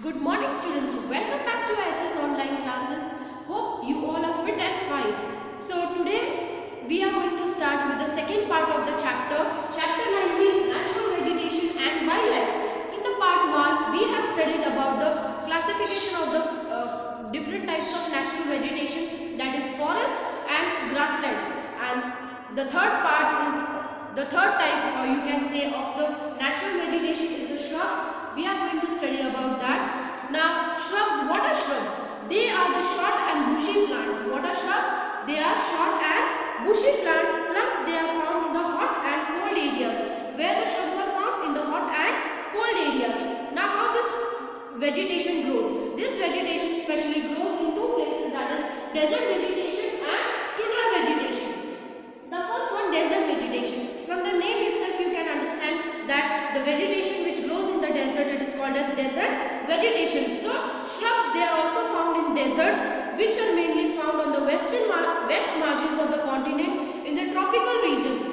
Good morning students, welcome back to SS online classes. Hope you all are fit and fine. So today we are going to start with the second part of the chapter 19, Natural Vegetation and Wildlife. In the part 1 we have studied about the classification of the different types of natural vegetation, that is forest and grasslands, and the third type, or you can say, of the natural vegetation is the shrubs. We are going to study about that. Now shrubs, what are shrubs? They are the short and bushy plants. What are shrubs? They are short and bushy plants, plus they are found in the hot and cold areas. Where the shrubs are found? In the hot and cold areas. Now how this vegetation grows? This vegetation specially grows in two places, that is desert vegetation and tundra vegetation. The first one, desert vegetation. From the name itself you can understand that the vegetation which grows in the desert, it is called as desert vegetation. So shrubs, they are also found in deserts, which are mainly found on the west margins of the continent in the tropical regions.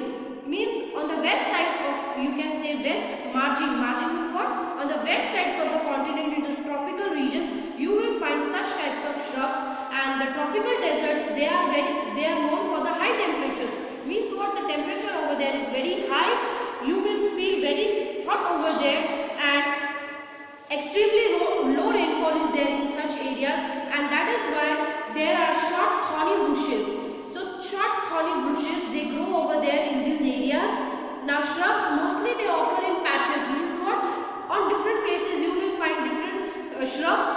Means on the west side of, you can say, west margin means what? On the west sides of the continent in the tropical regions you will find such types of shrubs. And the tropical deserts, they are known for the high temperatures. Means what? The temperature over there is very high. You will feel very hot over there, and extremely low rainfall is there in such areas, and that is why there are short thorny bushes. So short thorny bushes, they grow over there in these areas. Now shrubs, mostly they occur in patches. Means what? On different places you will find different shrubs.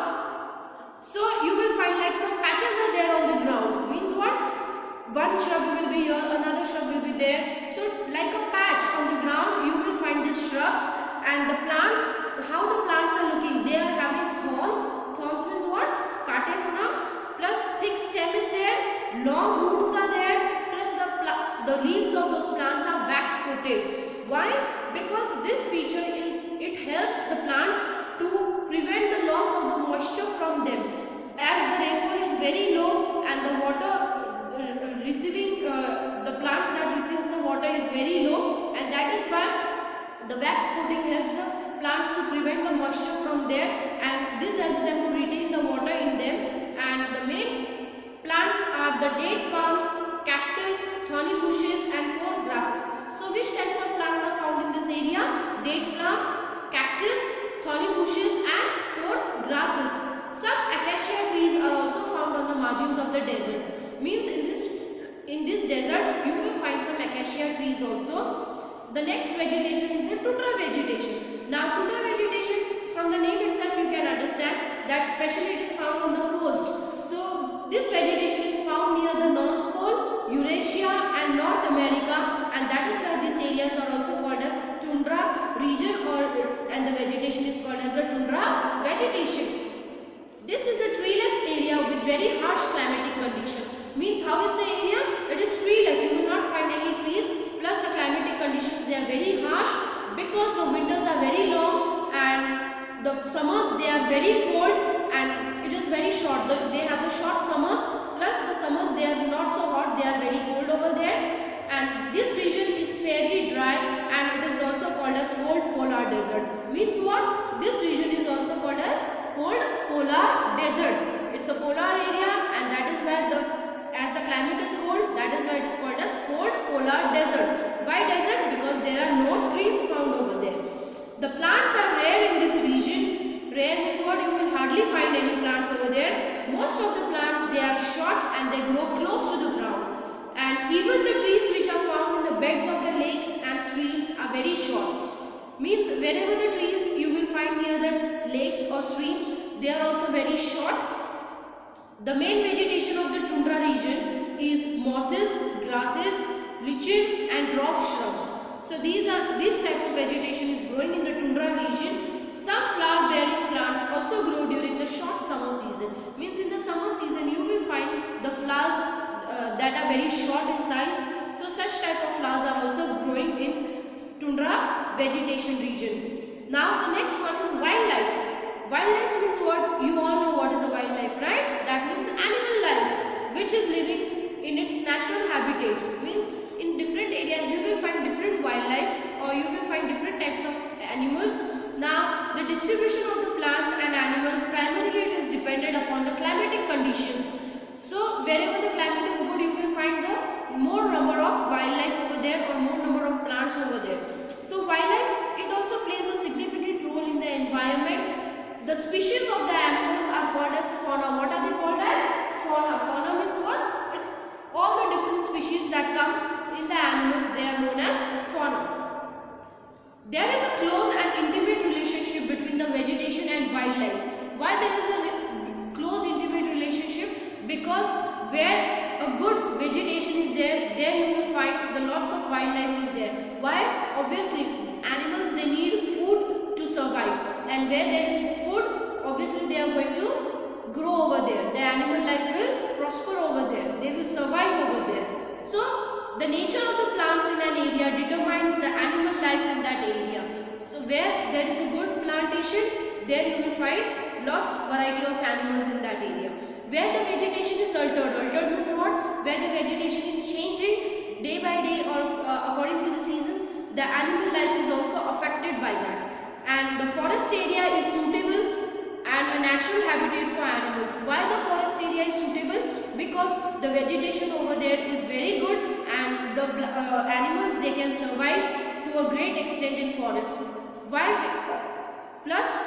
So you will find like some patches are there on the ground. Means what? One shrub will be here, another shrub will be there. So like a patch on the ground you will find these shrubs. And the plants, how the plants are looking, they are having thorns. Thorns means what? Kate hona, plus thick stem is there, long roots are there, plus the leaves of those plants are wax coated. Why? Because this feature it helps the plants to prevent the loss of the moisture from them. As the rainfall is very low and the water receiving, the plants that receives the water is very low, and that is why the wax coating helps the plants to prevent the moisture from there, and this helps them to retain the water in them. And the main plants are the date palms, cactus, thorny bushes and coarse grasses. So which types of plants are found in this area? Date palm, cactus, thorny bushes and coarse grasses. Some acacia trees are also found on the margins of the deserts. Means in this desert you will find some acacia trees also. The next vegetation is the tundra vegetation. Now tundra vegetation, from the name itself you can understand that especially it is found on the poles. So this vegetation is found near the North Pole, Eurasia and North America, and that is why these areas are also called as tundra region, and the vegetation is called as the tundra vegetation. This is a treeless area with very harsh climatic condition. Means how is the area? It is treeless. You will not find any trees. Plus the climatic conditions, they are very harsh because the winters are very long and the summers, they are very cold, and it is very short. They have the short summers, plus the summers, they are not so hot, they are very cold over there. And this region is fairly dry, and it is also called as cold polar desert. Means what? This region is also called as cold polar desert. It's a polar area, and that is why as the climate is cold, that is why it is called as cold polar desert. Why desert? Because there are no trees found over there. The plants are rare in this region. Rare means what? You will hardly find any plants over there. Most of the plants, they are short and they grow close to the ground. And even the trees which are found in the beds of the lakes and streams are very short. Means wherever the trees you will find near the lakes or streams, they are also very short. The main vegetation of the tundra region is mosses, grasses, lichens and dwarf shrubs. So this type of vegetation is growing in the tundra region. Some flower bearing plants also grow during the short summer season. Means in the summer season you will find the flowers that are very short in size. So such type of flowers are also growing in tundra vegetation region. Now the next one is wildlife. Wildlife means what? You all know what is a wildlife, right? That means animal life which is living in its natural habitat. Means in different areas you will find different wildlife, or you will find different types of animals. Now, the distribution of the plants and animal, primarily it is dependent upon the climatic conditions. So, wherever the climate is good, you will find the more number of wildlife over there or more number of plants over there. So, wildlife, it also plays a significant role in the environment. The species of the animals are called as fauna. What are they called as? Fauna. Fauna means what? It's all the different species that come in the animals, they are known as fauna. There is a close and intimate relationship between the vegetation and wildlife. Why there is a close intimate relationship? Because where a good vegetation is there, there you will find the lots of wildlife is there. Why? Obviously, animals, they need food to survive, and where there is food, obviously they are going to grow over there. The animal life will prosper over there. They will survive over there. So, the nature of the plants in an area determines the animal life in that area. So, where there is a good plantation, there you will find lots variety of animals in that area. Where the vegetation is altered, altered means what? Where the vegetation is changing day by day or according to the seasons, the animal life is also affected by that. And the forest area is suitable and a natural habitat for animals. Why the forest area is suitable? Because the vegetation over there is very good and the animals, they can survive to a great extent in forest. Why? Plus,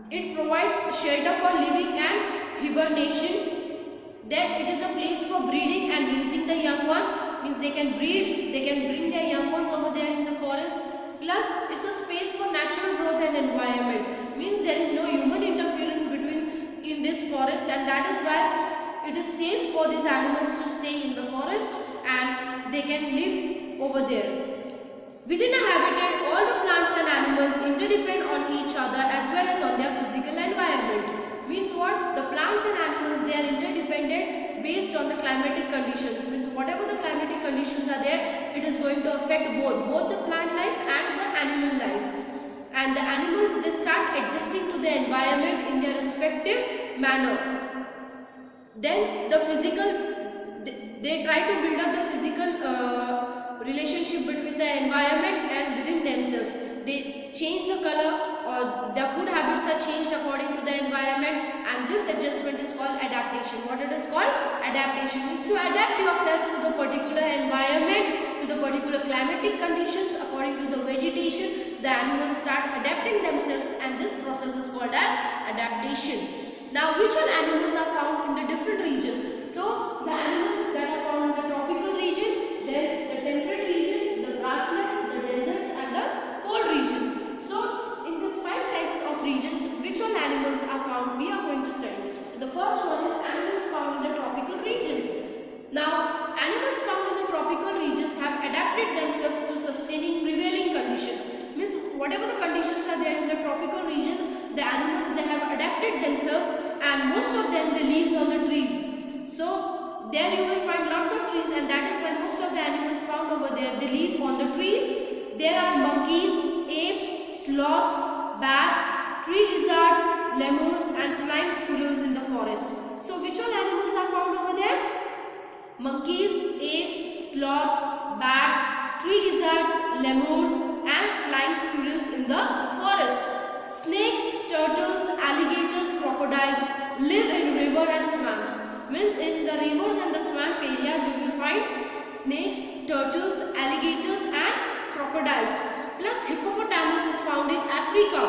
it provides shelter for living and hibernation. Then it is a place for breeding and raising the young ones. Means they can breed, they can bring their young ones over there in the forest. Plus, it's a space for natural growth and environment. Means there is no human interference in this forest, and that is why it is safe for these animals to stay in the forest and they can live over there. Within a habitat, all the plants and animals interdepend on each other as well as on their physical environment. Means what? The plants and animals, they are interdependent based on the climatic conditions. Means whatever the climatic conditions are there, it is going to affect both the plant life and the animal life. And the animals, they start adjusting to the environment in their respective manner. Then the physical, they try to build up the physical relationship between the environment and within themselves. They change the color, or their food habits are changed according to the environment, and this adjustment is called adaptation. What it is called? Adaptation means to adapt yourself to the particular environment, to the particular climatic conditions. According to the vegetation, the animals start adapting themselves, and this process is called as adaptation. Now, which all animals are found in the different region? So, the animals that are found in the tropical region, then the temperate region, the grasslands, the deserts and the cold regions. So, in these 5 types of regions, which all animals are found, we are going to study. So, the first one is animals found in the tropical regions. Now, animals found in the tropical regions have adapted themselves to sustaining prevailing conditions. Means whatever the conditions are there in the tropical regions, the animals, they have adapted themselves, and most of them, they live on the trees. So, there you will find lots of trees, and that is why most of the animals found over there, they live on the trees. There are monkeys, apes, sloths, bats, tree lizards, lemurs and flying squirrels in the forest. So, which all animals are found over there? Monkeys, apes, sloths, bats, tree lizards, lemurs and flying squirrels in the forest. Snakes, turtles, alligators, crocodiles live in river and swamps. Means in the rivers and the swamp areas you will find snakes, turtles, alligators and crocodiles. Plus hippopotamus is found in Africa.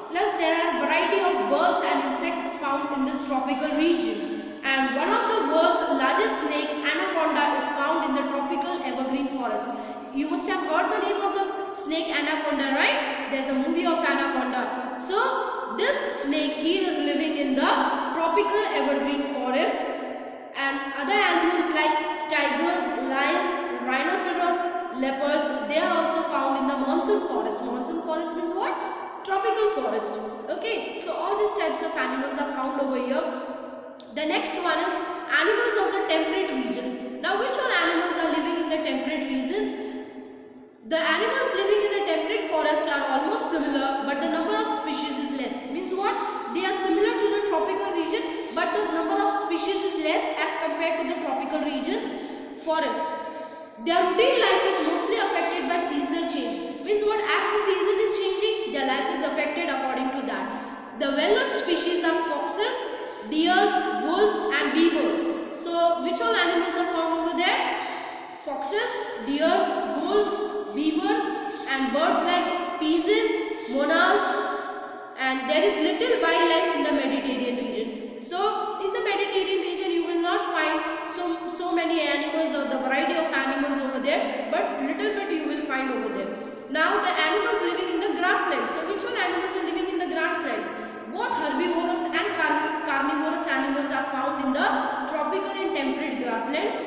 Plus there are variety of birds and insects found in this tropical region. And one of the world's largest snake, anaconda, is found in the tropical evergreen forest. You must have heard the name of the snake anaconda, right? There's a movie of anaconda. So, this snake, he is living in the tropical evergreen forest. And other animals like tigers, lions, rhinoceros, leopards, they are also found in the monsoon forest. Monsoon forest means what? Tropical forest. Okay, so all these types of animals are found over here. The next one is animals of the temperate regions. Now, which all animals are living in the temperate regions? The animals living in the temperate forest are almost similar, but the number of species is less. Means what? They are similar to the tropical region, but the number of species is less as compared to the tropical regions forest. Their routine life is mostly affected by seasonal change. Means what? As the season is changing, their life is affected according to that. The well-known species are foxes, deers, wolves and beavers. So which all animals are found over there? Foxes, deers, wolves, beaver and birds like pigeons, monarchs, and there is little wildlife in the Mediterranean region. So in the Mediterranean region you will not find so many animals or the variety of animals over there, but little bit you will find over there. Now the animals living in the grasslands. So which all animals are living in the grasslands? Both herbivorous and carnivorous animals are found in the tropical and temperate grasslands.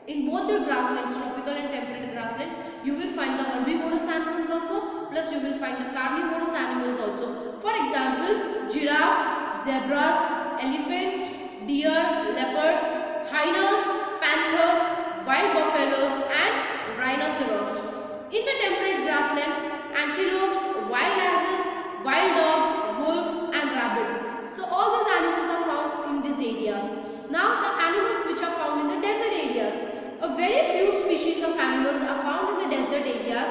In both the grasslands, tropical and temperate grasslands, you will find the herbivorous animals also, plus you will find the carnivorous animals also. For example, giraffe, zebras, elephants, deer, leopards, hyenas, panthers, wild buffaloes and rhinoceros. In the temperate grasslands, antelopes, wild asses, wild dogs, wolves and rabbits. So all these animals are found in these areas. Now the animals which are found in the desert areas. A very few species of animals are found in the desert areas.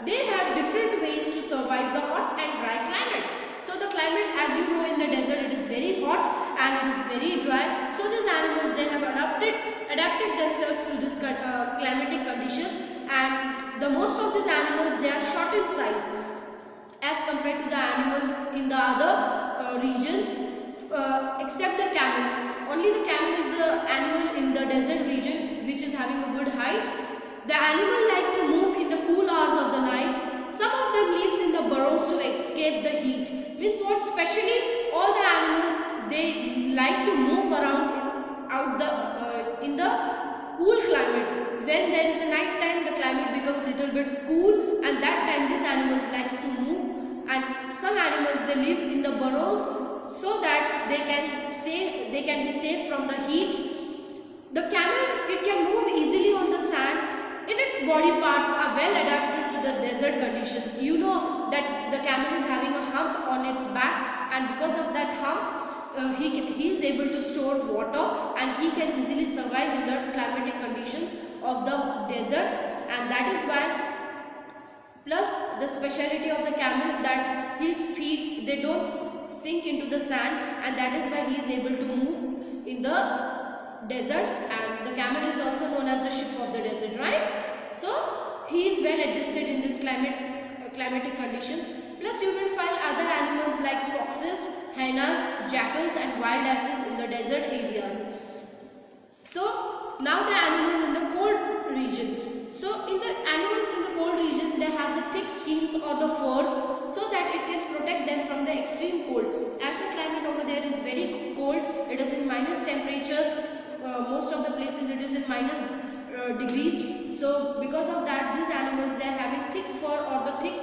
They have different ways to survive the hot and dry climate. So the climate, as you know, in the desert it is very hot and it is very dry. So these animals, they have adapted themselves to this climatic conditions, and the most of these animals, they are short in size as compared to the animals in the other regions, except the camel. Only the camel is the animal in the desert region which is having a good height. The animal like to move in the cool hours of the night. Some of them lives in the burrows to escape the heat. Means what? Specially all the animals, they like to move around in the cool climate. When there is a night time, the climate becomes little bit cool, and that time these animals likes to move. And some animals, they live in the burrows so that they can be safe from the heat. The camel, it can move easily on the sand. In its body parts are well adapted to the desert conditions. You know that the camel is having a hump on its back, and because of that hump, he is able to store water, and he can easily survive in the climatic conditions of the deserts. And that is why, plus the speciality of the camel, that his feet, they don't sink into the sand, and that is why he is able to move in the desert. And the camel is also known as the ship of the desert, right? So he is well adjusted in this climatic conditions. Plus you will find other animals like foxes, hyenas, jackals and wild asses in the desert areas. So now the animals in the cold regions. So in the animals in the cold region, they have the thick skins or the furs, so that it can protect them from the extreme cold. As the climate over there is very cold, it is in minus temperatures. Most of the places it is in minus degrees. So because of that, these animals, they are having thick fur or the thick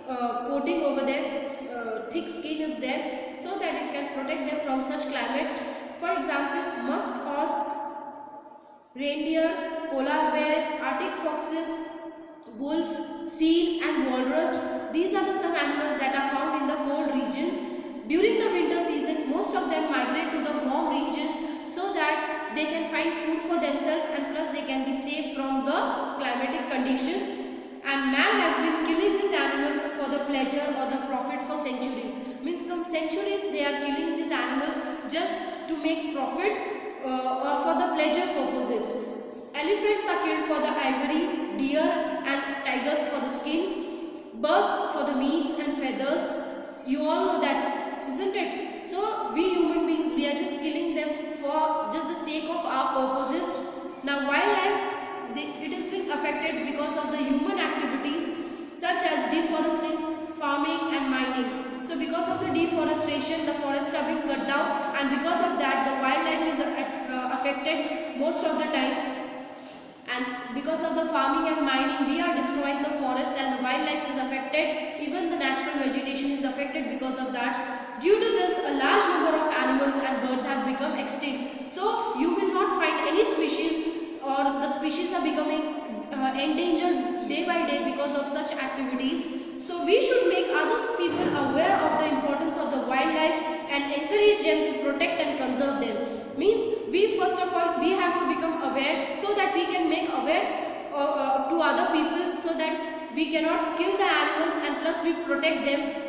coating over there, thick skin is there, so that it can protect them from such climates. For example, musk ox, reindeer, polar bear, arctic foxes, wolf, seal and walrus. These are the some animals that are found in the cold regions. During the winter season, most of them migrate to the warm regions so that they can find food for themselves, and plus they can be safe from the climatic conditions. And man has been killing these animals for the pleasure or the profit for centuries. Means from centuries they are killing these animals just to make profit or for the pleasure purposes. Elephants are killed for the ivory, deer and tigers for the skin, birds for the meats and feathers. You all know that, isn't it? So we human beings, we are just killing them for just the sake of our purposes. Now wildlife, it has been affected because of the human activities such as deforestation, farming and mining. So because of the deforestation, the forests are being cut down, and because of that the wildlife is affected most of the time. And because of the farming and mining, we are destroying the forest and the wildlife is affected. Even the natural vegetation is affected because of that. Due to this, a large number of animals and birds have become extinct. So you will not find any species, or the species are becoming endangered day by day because of such activities. So we should make other people aware of the importance of the wildlife and encourage them to protect and conserve them. Means we, first of all, we have to become aware so that we can make aware to other people, so that we cannot kill the animals, and plus we protect them.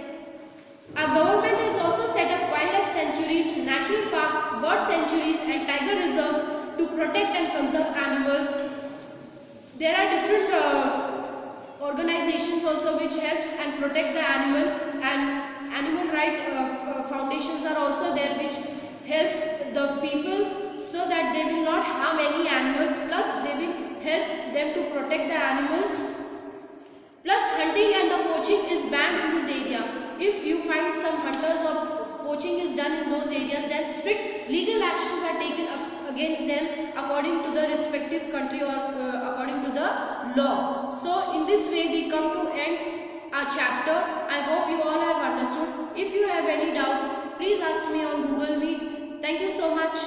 Our government has also set up wildlife sanctuaries, natural parks, bird sanctuaries and tiger reserves to protect and conserve animals. There are different organizations also which helps and protect the animal, and animal right foundations are also there which helps the people so that they will not harm any animals, plus they will help them to protect the animals. Plus hunting and the poaching is banned in this area. If you find some hunters or poaching is done in those areas, then strict legal actions are taken against them according to the respective country or according to the law. So in this way we come to end our chapter. I hope you all have understood. If you have any doubts, please ask me on Google Meet. Thank you so much.